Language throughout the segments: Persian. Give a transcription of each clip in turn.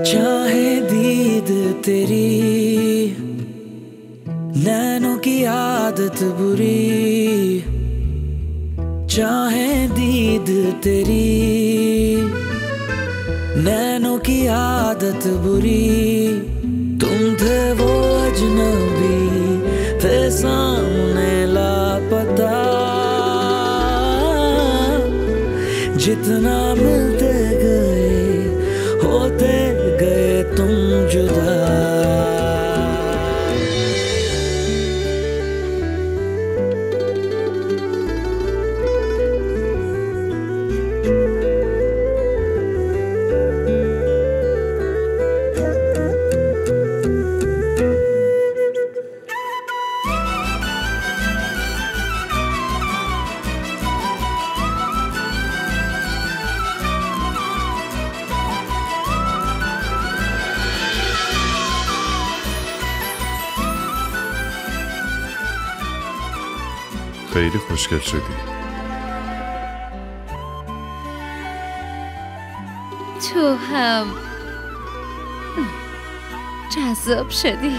चाहे दीद तेरी नैनों की आदत बुरी, चाहे दीद तेरी नैनों की आदत बुरी, तुम थे वो अजनबी थे सामने लापता, जितना मिलते गए होते गए तुम जुदा। خیلی خوشگل شدی. تو هم جذاب شدی.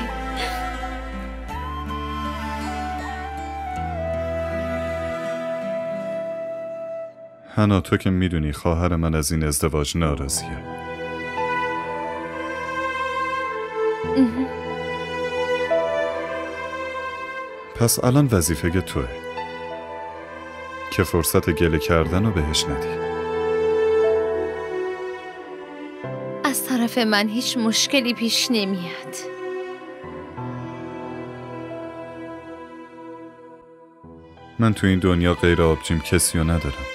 حنا تو که میدونی خواهر من از این ازدواج ناراضیه. پس الان وظیفه توه که فرصت گله کردن رو بهش ندی. از طرف من هیچ مشکلی پیش نمیاد. من تو این دنیا غیر آبجیم کسی رو ندارم.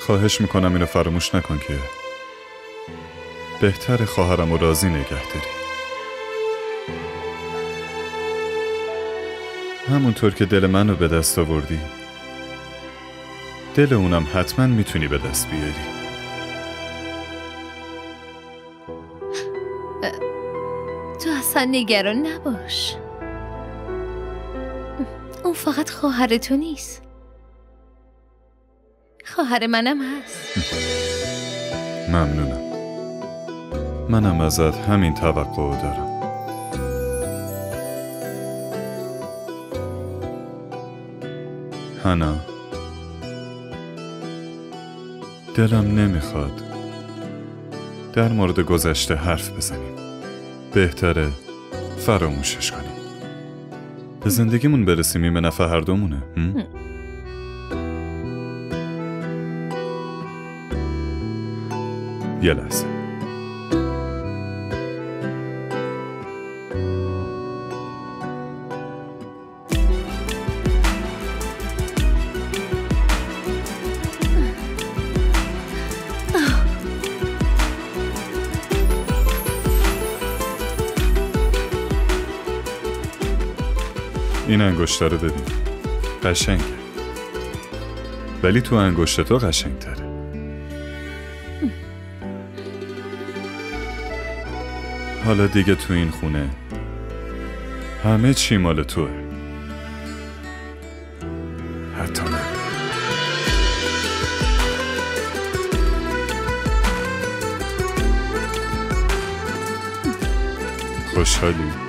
خواهش میکنم اینو فراموش نکن که بهتر خواهرم رو راضی نگه داری. همونطور که دل منو به دست آوردی، دل اونم حتما میتونی به دست بیاری. تو اصلا نگران نباش. اون فقط خواهر تو نیست، خواهر منم هست. ممنونم. منم ازت همین توقع دارم. حنا، دلم نمیخواد در مورد گذشته حرف بزنیم. بهتره فراموشش کنیم. به زندگیمون برسیم. این به نفع هر دومونه. یه لحظه. این انگشتر رو ببین. قشنگه. ولی تو انگشت تو قشنگ تره. حالا دیگه تو این خونه همه چی مال توه. حتی من. خوشحالی؟